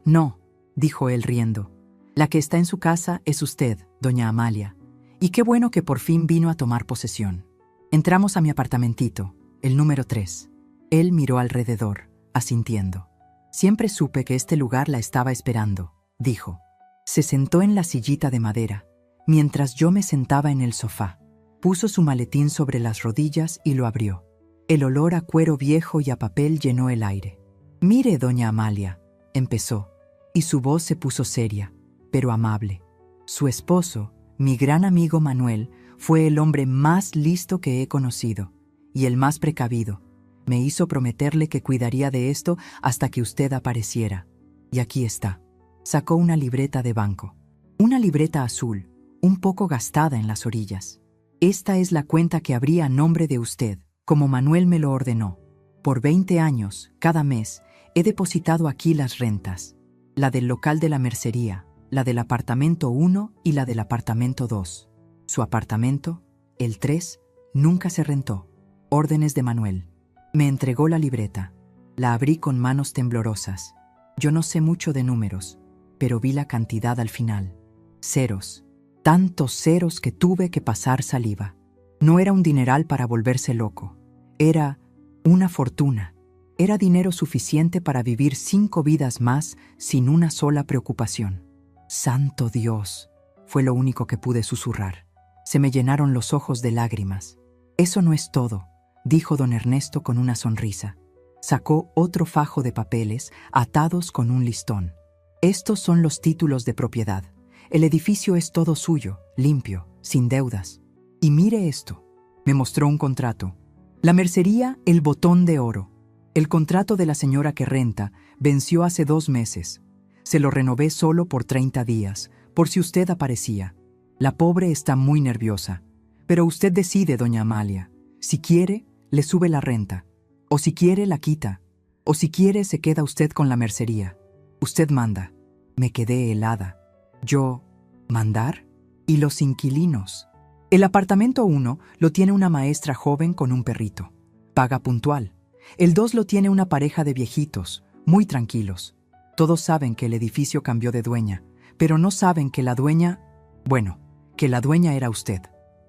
dijo él riendo. «La que está en su casa es usted, doña Amalia. Y qué bueno que por fin vino a tomar posesión». Entramos a mi apartamentito, el número 3. Él miró alrededor, asintiendo. «Siempre supe que este lugar la estaba esperando», dijo. Se sentó en la sillita de madera, mientras yo me sentaba en el sofá. Puso su maletín sobre las rodillas y lo abrió. El olor a cuero viejo y a papel llenó el aire. «Mire, doña Amalia», empezó, y su voz se puso seria. pero amable. Su esposo, mi gran amigo Manuel, fue el hombre más listo que he conocido y el más precavido. Me hizo prometerle que cuidaría de esto hasta que usted apareciera. Y aquí está. Sacó una libreta de banco. Una libreta azul, un poco gastada en las orillas. Esta es la cuenta que abrí a nombre de usted, como Manuel me lo ordenó. Por 20 años, cada mes, he depositado aquí las rentas. La del local de la mercería, la del apartamento 1 y la del apartamento 2. Su apartamento, el 3, nunca se rentó. Órdenes de Manuel. Me entregó la libreta. La abrí con manos temblorosas. Yo no sé mucho de números, pero vi la cantidad al final. Ceros. Tantos ceros que tuve que pasar saliva. No era un dineral para volverse loco. Era una fortuna. Era dinero suficiente para vivir 5 vidas más sin una sola preocupación. ¡Santo Dios! Fue lo único que pude susurrar. Se me llenaron los ojos de lágrimas. Eso no es todo, dijo don Ernesto con una sonrisa. Sacó otro fajo de papeles atados con un listón. Estos son los títulos de propiedad. El edificio es todo suyo, limpio, sin deudas. Y mire esto. Me mostró un contrato. La mercería, el botón de oro. El contrato de la señora que renta venció hace 2 meses. Se lo renové solo por 30 días, por si usted aparecía. La pobre está muy nerviosa. Pero usted decide, doña Amalia. Si quiere, le sube la renta. O si quiere, la quita. O si quiere, se queda usted con la mercería. Usted manda. Me quedé helada. Yo, ¿mandar? ¿Y los inquilinos? El apartamento 1 lo tiene una maestra joven con un perrito. Paga puntual. El 2 lo tiene una pareja de viejitos, muy tranquilos. Todos saben que el edificio cambió de dueña, pero no saben que la dueña... Bueno, que la dueña era usted.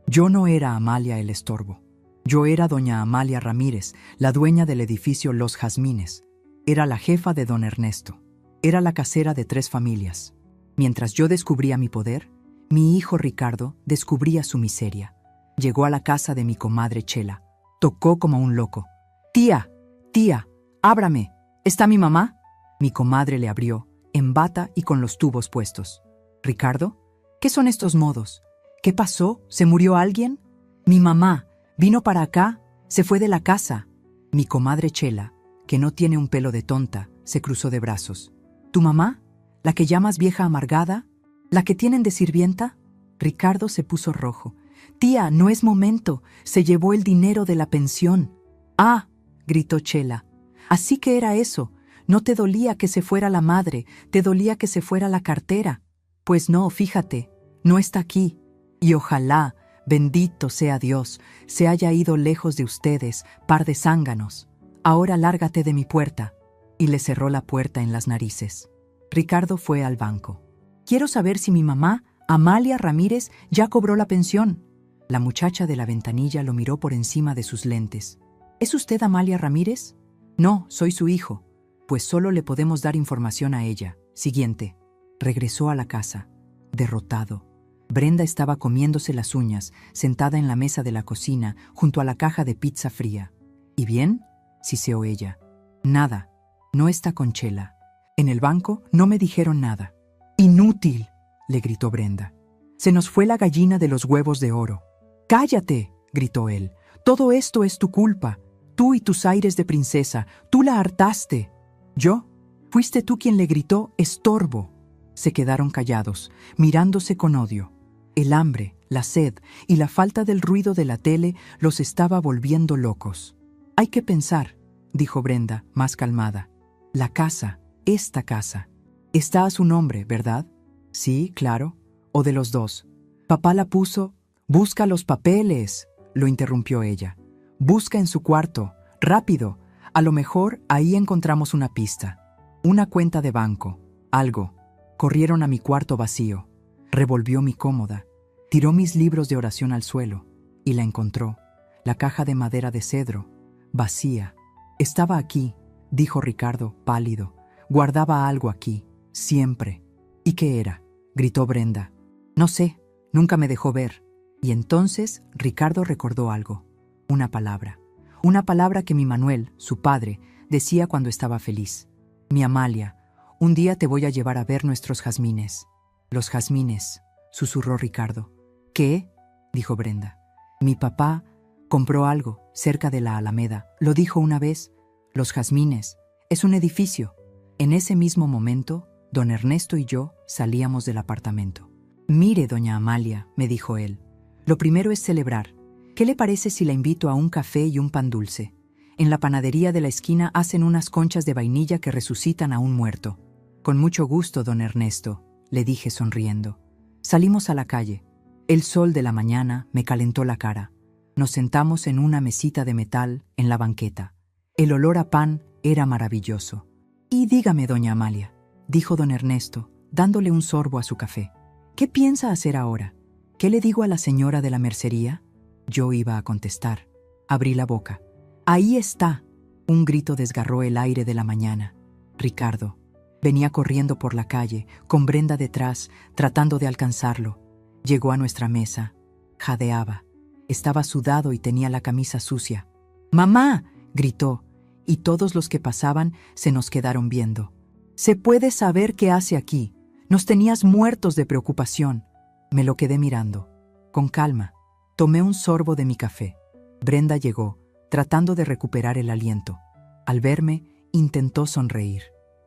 Yo no era Amalia el estorbo. Yo era doña Amalia Ramírez, la dueña del edificio Los Jazmines. Era la jefa de don Ernesto. Era la casera de 3 familias. Mientras yo descubría mi poder, mi hijo Ricardo descubría su miseria. Llegó a la casa de mi comadre Chela. Tocó como un loco. «Tía, tía, ábrame. ¿Está mi mamá?» Mi comadre le abrió, en bata y con los tubos puestos. «¿Ricardo? ¿Qué son estos modos? ¿Qué pasó? ¿Se murió alguien?» «Mi mamá. Vino para acá. Se fue de la casa». Mi comadre Chela, que no tiene un pelo de tonta, se cruzó de brazos. «¿Tu mamá? ¿La que llamas vieja amargada? ¿La que tienen de sirvienta?» Ricardo se puso rojo. «Tía, no es momento. Se llevó el dinero de la pensión». «Ah», gritó Chela. «Así que era eso. No te dolía que se fuera la madre, te dolía que se fuera la cartera. Pues no, fíjate, no está aquí. Y ojalá, bendito sea Dios, se haya ido lejos de ustedes, par de zánganos. Ahora lárgate de mi puerta». Y le cerró la puerta en las narices. Ricardo fue al banco. «Quiero saber si mi mamá, Amalia Ramírez, ya cobró la pensión». La muchacha de la ventanilla lo miró por encima de sus lentes. «¿Es usted Amalia Ramírez?» «No, soy su hijo». «Pues solo le podemos dar información a ella. Siguiente». Regresó a la casa, derrotado. Brenda estaba comiéndose las uñas, sentada en la mesa de la cocina, junto a la caja de pizza fría. «¿Y bien?», siseó ella. «Nada. No está con Chela. En el banco no me dijeron nada». «¡Inútil!», le gritó Brenda. «Se nos fue la gallina de los huevos de oro». «¡Cállate!», gritó él. «Todo esto es tu culpa. Tú y tus aires de princesa. Tú la hartaste». «¿Yo? Fuiste tú quien le gritó estorbo». Se quedaron callados, mirándose con odio. El hambre, la sed y la falta del ruido de la tele los estaba volviendo locos. «Hay que pensar», dijo Brenda, más calmada. «La casa, esta casa, está a su nombre, ¿verdad?» «Sí, claro. O de los dos. Papá la puso». «Busca los papeles», lo interrumpió ella. «Busca en su cuarto. Rápido. A lo mejor ahí encontramos una pista. Una cuenta de banco. Algo». Corrieron a mi cuarto vacío. Revolvió mi cómoda. Tiró mis libros de oración al suelo. Y la encontró. La caja de madera de cedro. Vacía. «Estaba aquí», dijo Ricardo, pálido. «Guardaba algo aquí. Siempre». «¿Y qué era?», gritó Brenda. «No sé. Nunca me dejó ver». Y entonces Ricardo recordó algo. Una palabra. Una palabra que mi Manuel, su padre, decía cuando estaba feliz. «Mi Amalia, un día te voy a llevar a ver nuestros jazmines». Los jazmines, susurró Ricardo. ¿Qué? Dijo Brenda. Mi papá compró algo cerca de la Alameda. Lo dijo una vez. Los jazmines. Es un edificio. En ese mismo momento, don Ernesto y yo salíamos del apartamento. Mire, doña Amalia, me dijo él. Lo primero es celebrar. ¿Qué le parece si la invito a un café y un pan dulce? En la panadería de la esquina hacen unas conchas de vainilla que resucitan a un muerto. Con mucho gusto, don Ernesto, le dije sonriendo. Salimos a la calle. El sol de la mañana me calentó la cara. Nos sentamos en una mesita de metal en la banqueta. El olor a pan era maravilloso. Y dígame, doña Amalia, dijo don Ernesto, dándole un sorbo a su café. ¿Qué piensa hacer ahora? ¿Qué le digo a la señora de la mercería? Yo iba a contestar. Abrí la boca. ¡Ahí está! Un grito desgarró el aire de la mañana. Ricardo. Venía corriendo por la calle, con Brenda detrás, tratando de alcanzarlo. Llegó a nuestra mesa. Jadeaba. Estaba sudado y tenía la camisa sucia. ¡Mamá!, gritó, y todos los que pasaban se nos quedaron viendo. ¿Se puede saber qué hace aquí? Nos tenías muertos de preocupación. Me lo quedé mirando. Con calma. Tomé un sorbo de mi café. Brenda llegó, tratando de recuperar el aliento. Al verme, intentó sonreír.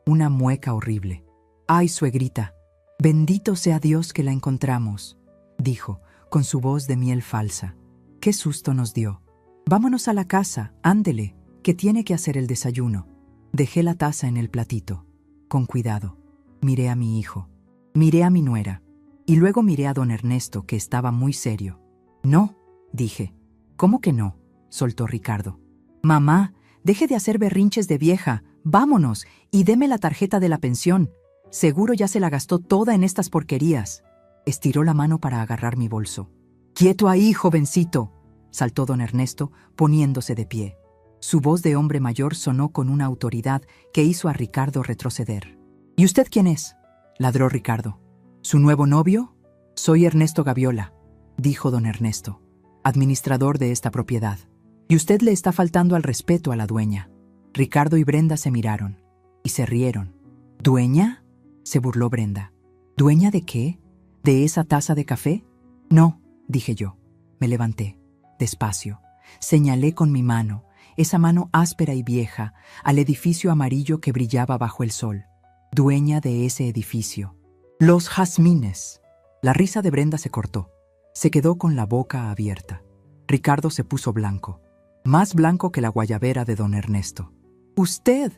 Una mueca horrible. ¡Ay, suegrita! Bendito sea Dios que la encontramos, dijo, con su voz de miel falsa. ¡Qué susto nos dio! Vámonos a la casa, ándele, que tiene que hacer el desayuno. Dejé la taza en el platito. Con cuidado. Miré a mi hijo. Miré a mi nuera. Y luego miré a don Ernesto, que estaba muy serio. No, dije. ¿Cómo que no?, soltó Ricardo. Mamá, deje de hacer berrinches de vieja. Vámonos y deme la tarjeta de la pensión. Seguro ya se la gastó toda en estas porquerías. Estiró la mano para agarrar mi bolso. ¡Quieto ahí, jovencito!, saltó don Ernesto, poniéndose de pie. Su voz de hombre mayor sonó con una autoridad que hizo a Ricardo retroceder. ¿Y usted quién es?, ladró Ricardo. ¿Su nuevo novio? Soy Ernesto Gaviola, dijo don Ernesto, administrador de esta propiedad. Y usted le está faltando al respeto a la dueña. Ricardo y Brenda se miraron y se rieron. ¿Dueña?, se burló Brenda. ¿Dueña de qué? ¿De esa taza de café? No, dije yo. Me levanté, despacio. Señalé con mi mano, esa mano áspera y vieja, al edificio amarillo que brillaba bajo el sol. Dueña de ese edificio. Los jazmines. La risa de Brenda se cortó. Se quedó con la boca abierta. Ricardo se puso blanco. Más blanco que la guayabera de don Ernesto. Usted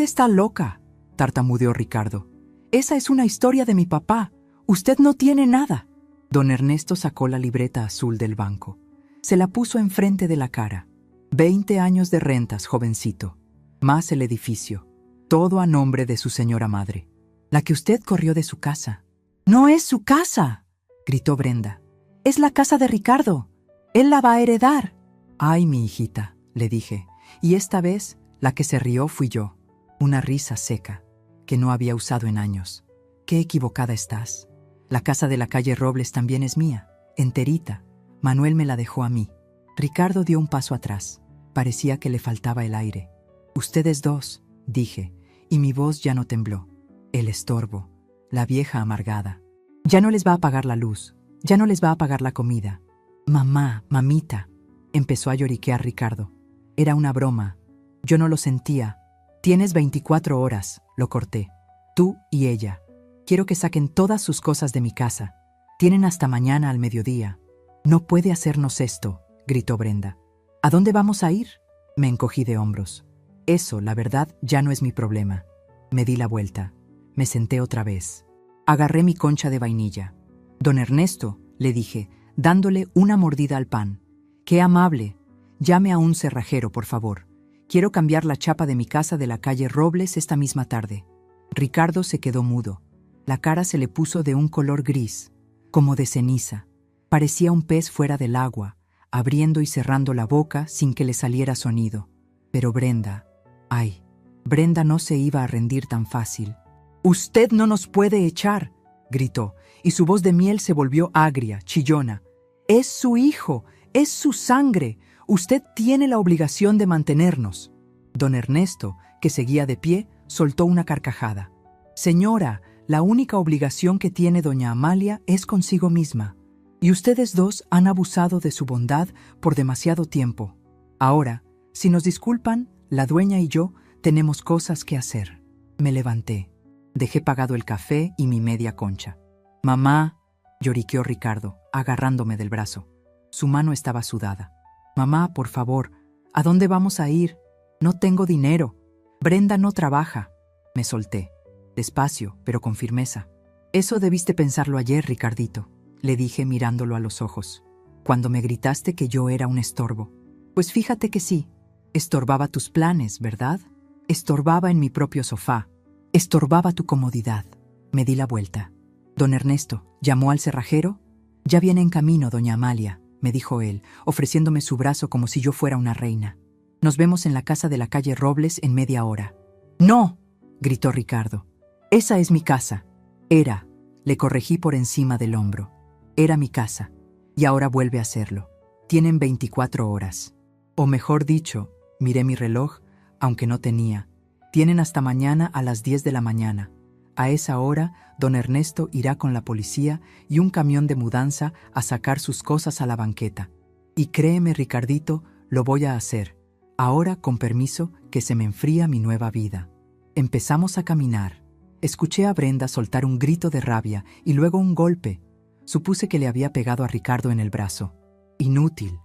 está loca, tartamudeó Ricardo. Esa es una historia de mi papá. Usted no tiene nada. Don Ernesto sacó la libreta azul del banco. Se la puso enfrente de la cara. 20 años de rentas, jovencito. Más el edificio. Todo a nombre de su señora madre. La que usted corrió de su casa. ¡No es su casa!, gritó Brenda. Es la casa de Ricardo. Él la va a heredar. Ay, mi hijita, le dije. Y esta vez, la que se rió fui yo. Una risa seca, que no había usado en años. Qué equivocada estás. La casa de la calle Robles también es mía, enterita. Manuel me la dejó a mí. Ricardo dio un paso atrás. Parecía que le faltaba el aire. Ustedes dos, dije, y mi voz ya no tembló. El estorbo, la vieja amargada. Ya no les va a pagar la luz, ya no les va a pagar la comida. Mamá, mamita, empezó a lloriquear Ricardo. Era una broma. Yo no lo sentía. Tienes 24 horas, lo corté. Tú y ella. Quiero que saquen todas sus cosas de mi casa. Tienen hasta mañana al mediodía. No puede hacernos esto, gritó Brenda. ¿A dónde vamos a ir? Me encogí de hombros. Eso, la verdad, ya no es mi problema. Me di la vuelta. Me senté otra vez. Agarré mi concha de vainilla. Don Ernesto, le dije, dándole una mordida al pan. ¡Qué amable! Llame a un cerrajero, por favor. Quiero cambiar la chapa de mi casa de la calle Robles esta misma tarde. Ricardo se quedó mudo. La cara se le puso de un color gris, como de ceniza. Parecía un pez fuera del agua, abriendo y cerrando la boca sin que le saliera sonido. Pero Brenda, ay, Brenda no se iba a rendir tan fácil. «Usted no nos puede echar», gritó, y su voz de miel se volvió agria, chillona. «Es su hijo, es su sangre. Usted tiene la obligación de mantenernos». Don Ernesto, que seguía de pie, soltó una carcajada. «Señora, la única obligación que tiene doña Amalia es consigo misma. Y ustedes dos han abusado de su bondad por demasiado tiempo. Ahora, si nos disculpan, la dueña y yo tenemos cosas que hacer. Me levanté. Dejé pagado el café y mi media concha. Mamá, lloriqueó Ricardo, agarrándome del brazo. Su mano estaba sudada. Mamá, por favor, ¿a dónde vamos a ir? No tengo dinero. Brenda no trabaja. Me solté. Despacio, pero con firmeza. Eso debiste pensarlo ayer, Ricardito, le dije mirándolo a los ojos, cuando me gritaste que yo era un estorbo. Pues fíjate que sí. Estorbaba tus planes, ¿verdad? Estorbaba en mi propio sofá. Estorbaba tu comodidad. Me di la vuelta. Don Ernesto, ¿llamó al cerrajero? Ya viene en camino, doña Amalia, me dijo él, ofreciéndome su brazo como si yo fuera una reina. Nos vemos en la casa de la calle Robles en media hora. ¡No!, gritó Ricardo. Esa es mi casa. Era, le corregí por encima del hombro. Era mi casa, y ahora vuelve a serlo. Tienen 24 horas. O mejor dicho, miré mi reloj, aunque no tenía. Tienen hasta mañana a las 10 de la mañana. A esa hora, don Ernesto irá con la policía y un camión de mudanza a sacar sus cosas a la banqueta. Y créeme, Ricardito, lo voy a hacer. Ahora, con permiso, que se me enfría mi nueva vida. Empezamos a caminar. Escuché a Brenda soltar un grito de rabia y luego un golpe. Supuse que le había pegado a Ricardo en el brazo. Inútil.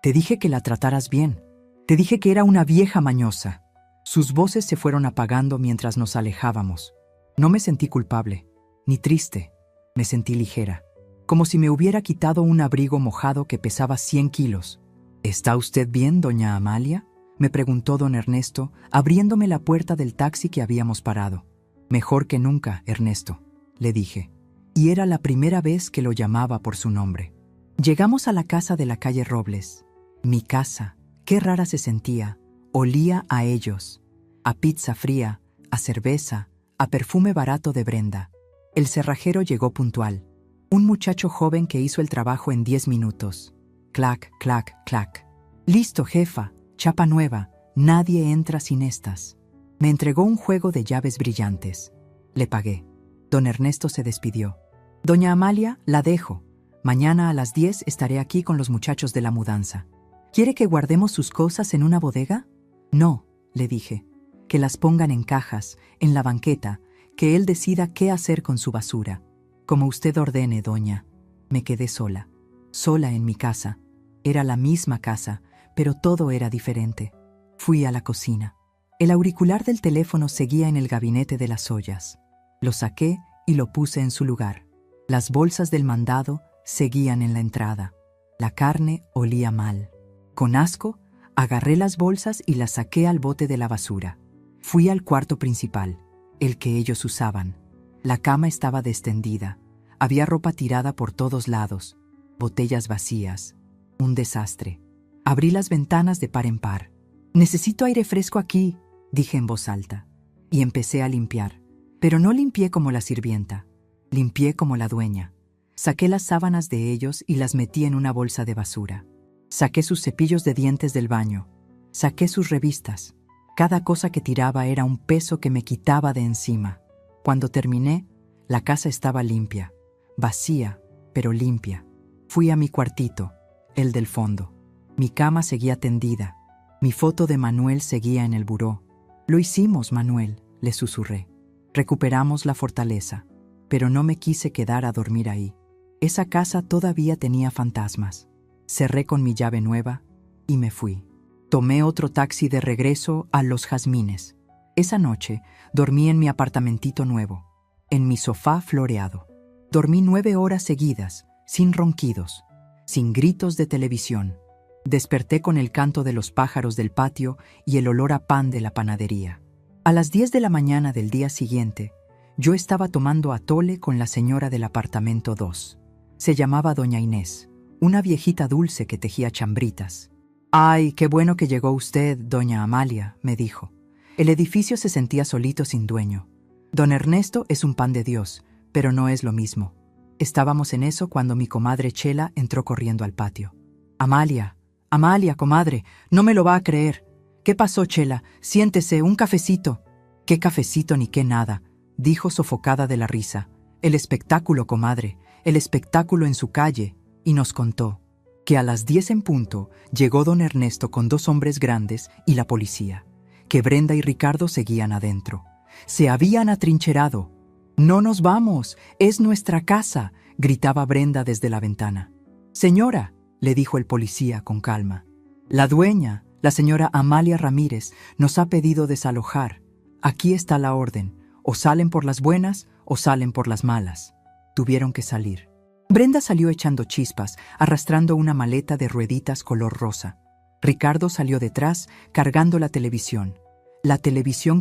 Te dije que la trataras bien. Te dije que era una vieja mañosa. Sus voces se fueron apagando mientras nos alejábamos. No me sentí culpable, ni triste. Me sentí ligera, como si me hubiera quitado un abrigo mojado que pesaba 100 kilos. ¿Está usted bien, doña Amalia?, me preguntó don Ernesto, abriéndome la puerta del taxi que habíamos parado. Mejor que nunca, Ernesto, le dije. Y era la primera vez que lo llamaba por su nombre. Llegamos a la casa de la calle Robles. Mi casa, qué rara se sentía. Olía a ellos, a pizza fría, a cerveza, a perfume barato de Brenda. El cerrajero llegó puntual. Un muchacho joven que hizo el trabajo en 10 minutos. Clac, clac, clac. Listo, jefa, chapa nueva, nadie entra sin estas. Me entregó un juego de llaves brillantes. Le pagué. Don Ernesto se despidió. Doña Amalia, la dejo. Mañana a las 10 estaré aquí con los muchachos de la mudanza. ¿Quiere que guardemos sus cosas en una bodega? No, le dije. Que las pongan en cajas, en la banqueta, que él decida qué hacer con su basura. Como usted ordene, doña. Me quedé sola. Sola en mi casa. Era la misma casa, pero todo era diferente. Fui a la cocina. El auricular del teléfono seguía en el gabinete de las ollas. Lo saqué y lo puse en su lugar. Las bolsas del mandado seguían en la entrada. La carne olía mal. Con asco, agarré las bolsas y las saqué al bote de la basura. Fui al cuarto principal, el que ellos usaban. La cama estaba destendida. Había ropa tirada por todos lados, botellas vacías. Un desastre. Abrí las ventanas de par en par. «Necesito aire fresco aquí», dije en voz alta. Y empecé a limpiar. Pero no limpié como la sirvienta. Limpié como la dueña. Saqué las sábanas de ellos y las metí en una bolsa de basura. Saqué sus cepillos de dientes del baño. Saqué sus revistas. Cada cosa que tiraba era un peso que me quitaba de encima. Cuando terminé, la casa estaba limpia. Vacía, pero limpia. Fui a mi cuartito, el del fondo. Mi cama seguía tendida. Mi foto de Manuel seguía en el buró. «Lo hicimos, Manuel», le susurré. Recuperamos la fortaleza, pero no me quise quedar a dormir ahí. Esa casa todavía tenía fantasmas. Cerré con mi llave nueva y me fui. Tomé otro taxi de regreso a Los Jazmines. Esa noche dormí en mi apartamentito nuevo, en mi sofá floreado. Dormí 9 horas seguidas, sin ronquidos, sin gritos de televisión. Desperté con el canto de los pájaros del patio y el olor a pan de la panadería. A las 10 de la mañana del día siguiente, yo estaba tomando atole con la señora del apartamento 2. Se llamaba doña Inés, una viejita dulce que tejía chambritas. «Ay, qué bueno que llegó usted, doña Amalia», me dijo. El edificio se sentía solito sin dueño. Don Ernesto es un pan de Dios, pero no es lo mismo. Estábamos en eso cuando mi comadre Chela entró corriendo al patio. «Amalia, Amalia, comadre, no me lo va a creer». «¿Qué pasó, Chela? Siéntese, un cafecito». «¿Qué cafecito ni qué nada?», dijo sofocada de la risa. El espectáculo, comadre, el espectáculo en su calle, y nos contó que a las 10 en punto llegó don Ernesto con 2 hombres grandes y la policía, que Brenda y Ricardo seguían adentro. Se habían atrincherado. «¡No nos vamos! ¡Es nuestra casa!», gritaba Brenda desde la ventana. «Señora», le dijo el policía con calma, «la dueña, la señora Amalia Ramírez, nos ha pedido desalojar. Aquí está la orden. O salen por las buenas o salen por las malas». Tuvieron que salir. Brenda salió echando chispas, arrastrando una maleta de rueditas color rosa. Ricardo salió detrás, cargando la televisión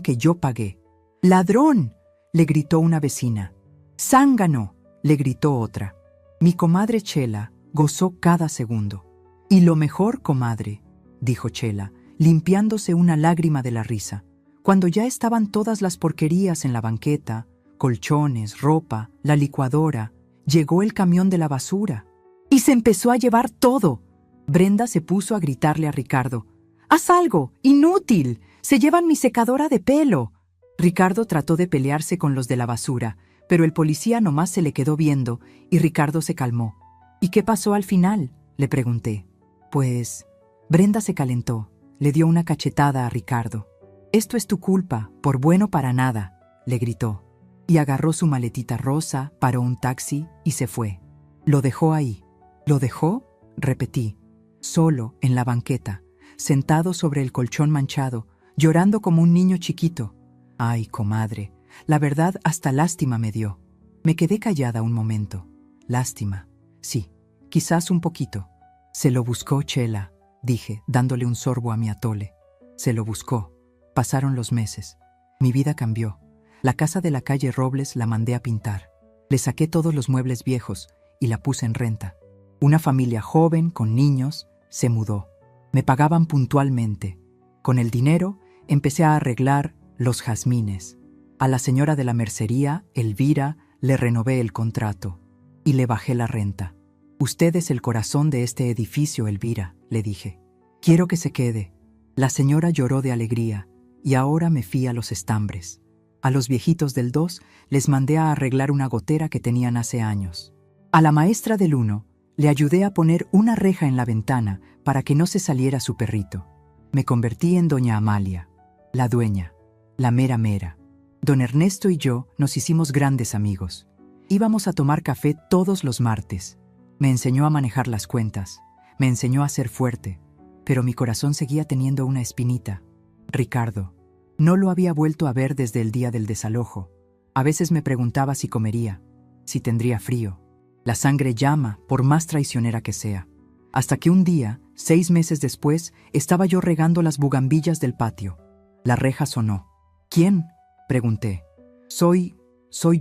que yo pagué. «¡Ladrón!», le gritó una vecina. «¡Zángano!», le gritó otra. Mi comadre Chela gozó cada segundo. «Y lo mejor, comadre», dijo Chela, limpiándose una lágrima de la risa, cuando ya estaban todas las porquerías en la banqueta, colchones, ropa, la licuadora, llegó el camión de la basura. Y se empezó a llevar todo. Brenda se puso a gritarle a Ricardo: «¡Haz algo! ¡Inútil! ¡Se llevan mi secadora de pelo!». Ricardo trató de pelearse con los de la basura, pero el policía nomás se le quedó viendo y Ricardo se calmó. «¿Y qué pasó al final?», le pregunté. «Pues…». Brenda se calentó, le dio una cachetada a Ricardo. «Esto es tu culpa, por bueno para nada», le gritó. Y agarró su maletita rosa, paró un taxi y se fue. Lo dejó ahí. ¿Lo dejó?, repetí. Solo, en la banqueta, sentado sobre el colchón manchado, llorando como un niño chiquito. Ay, comadre, la verdad hasta lástima me dio. Me quedé callada un momento. Lástima. Sí, quizás un poquito. «Se lo buscó Chela», dije, dándole un sorbo a mi atole. «Se lo buscó». Pasaron los meses. Mi vida cambió. La casa de la calle Robles la mandé a pintar. Le saqué todos los muebles viejos y la puse en renta. Una familia joven, con niños, se mudó. Me pagaban puntualmente. Con el dinero empecé a arreglar los jazmines. A la señora de la mercería, Elvira, le renové el contrato y le bajé la renta. «Usted es el corazón de este edificio, Elvira», le dije. «Quiero que se quede». La señora lloró de alegría y ahora me fui a los estambres. A los viejitos del 2 les mandé a arreglar una gotera que tenían hace años. A la maestra del 1 le ayudé a poner una reja en la ventana para que no se saliera su perrito. Me convertí en doña Amalia, la dueña, la mera mera. Don Ernesto y yo nos hicimos grandes amigos. Íbamos a tomar café todos los martes. Me enseñó a manejar las cuentas, me enseñó a ser fuerte, pero mi corazón seguía teniendo una espinita. Ricardo. No lo había vuelto a ver desde el día del desalojo. A veces me preguntaba si comería, si tendría frío. La sangre llama, por más traicionera que sea. Hasta que un día, 6 meses después, estaba yo regando las bugambillas del patio. La reja sonó. «¿Quién?», pregunté. Soy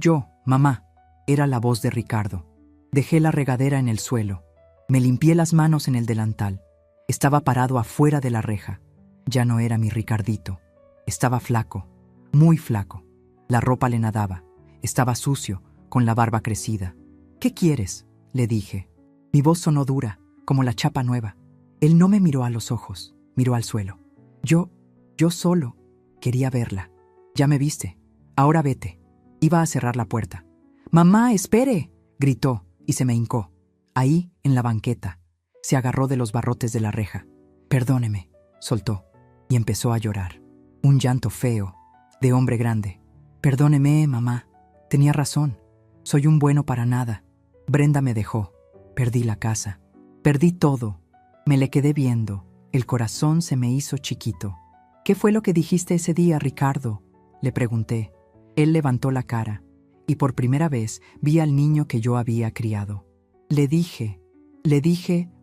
yo, mamá», era la voz de Ricardo. Dejé la regadera en el suelo. Me limpié las manos en el delantal. Estaba parado afuera de la reja. Ya no era mi Ricardito. Estaba flaco, muy flaco. La ropa le nadaba. Estaba sucio, con la barba crecida. «¿Qué quieres?», le dije. Mi voz sonó dura, como la chapa nueva. Él no me miró a los ojos, miró al suelo. Yo solo quería verla. «Ya me viste. Ahora vete». Iba a cerrar la puerta. «Mamá, espere», gritó y se me hincó. Ahí, en la banqueta, se agarró de los barrotes de la reja. «Perdóneme», soltó, y empezó a llorar. Un llanto feo, de hombre grande. «Perdóneme, mamá. Tenía razón. Soy un bueno para nada. Brenda me dejó. Perdí la casa. Perdí todo. Me le quedé viendo. El corazón se me hizo chiquito». «¿Qué fue lo que dijiste ese día, Ricardo?», le pregunté. Él levantó la cara, y por primera vez vi al niño que yo había criado. Le dije,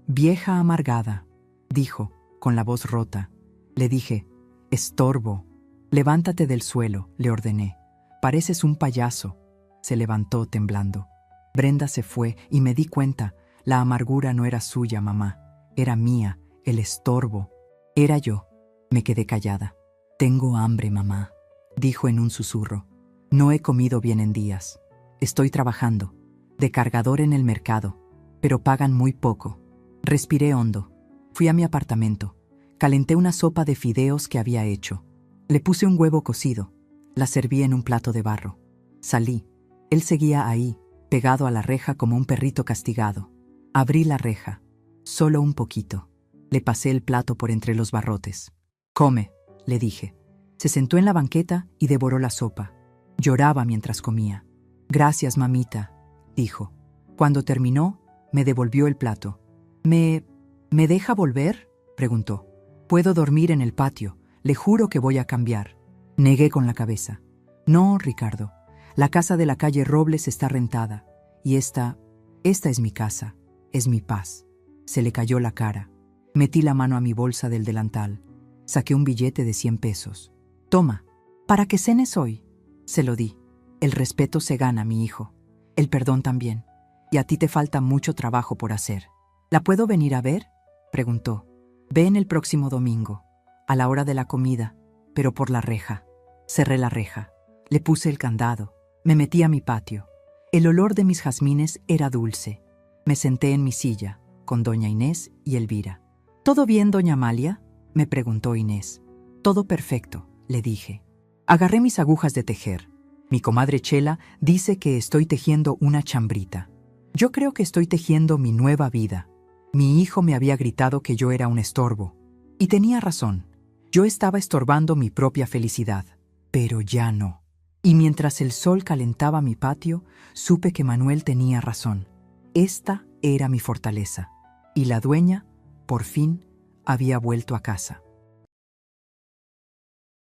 «vieja amargada», dijo, con la voz rota. Le dije, «estorbo». «Levántate del suelo», le ordené. «Pareces un payaso». Se levantó temblando. Brenda se fue y me di cuenta, la amargura no era suya, mamá. Era mía, el estorbo. Era yo. Me quedé callada. «Tengo hambre, mamá», dijo en un susurro. «No he comido bien en días. Estoy trabajando, de cargador en el mercado, pero pagan muy poco». Respiré hondo. Fui a mi apartamento. Calenté una sopa de fideos que había hecho. Le puse un huevo cocido. La serví en un plato de barro. Salí. Él seguía ahí, pegado a la reja como un perrito castigado. Abrí la reja. Solo un poquito. Le pasé el plato por entre los barrotes. «Come», le dije. Se sentó en la banqueta y devoró la sopa. Lloraba mientras comía. «Gracias, mamita», dijo. Cuando terminó, me devolvió el plato. ¿Me deja volver?», preguntó. «Puedo dormir en el patio. Le juro que voy a cambiar». Negué con la cabeza. «No, Ricardo. La casa de la calle Robles está rentada. Y esta es mi casa. Es mi paz». Se le cayó la cara. Metí la mano a mi bolsa del delantal. Saqué un billete de 100 pesos. «Toma, para que cenes hoy». Se lo di. «El respeto se gana, mi hijo. El perdón también. Y a ti te falta mucho trabajo por hacer». «¿La puedo venir a ver?», preguntó. «Ven el próximo domingo, a la hora de la comida, pero por la reja». Cerré la reja. Le puse el candado. Me metí a mi patio. El olor de mis jazmines era dulce. Me senté en mi silla, con doña Inés y Elvira. «¿Todo bien, doña Amalia?», me preguntó Inés. «Todo perfecto», le dije. Agarré mis agujas de tejer. Mi comadre Chela dice que estoy tejiendo una chambrita. Yo creo que estoy tejiendo mi nueva vida. Mi hijo me había gritado que yo era un estorbo. Y tenía razón. Yo estaba estorbando mi propia felicidad. Pero ya no. Y mientras el sol calentaba mi patio, supe que Manuel tenía razón. Esta era mi fortaleza. Y la dueña, por fin, había vuelto a casa.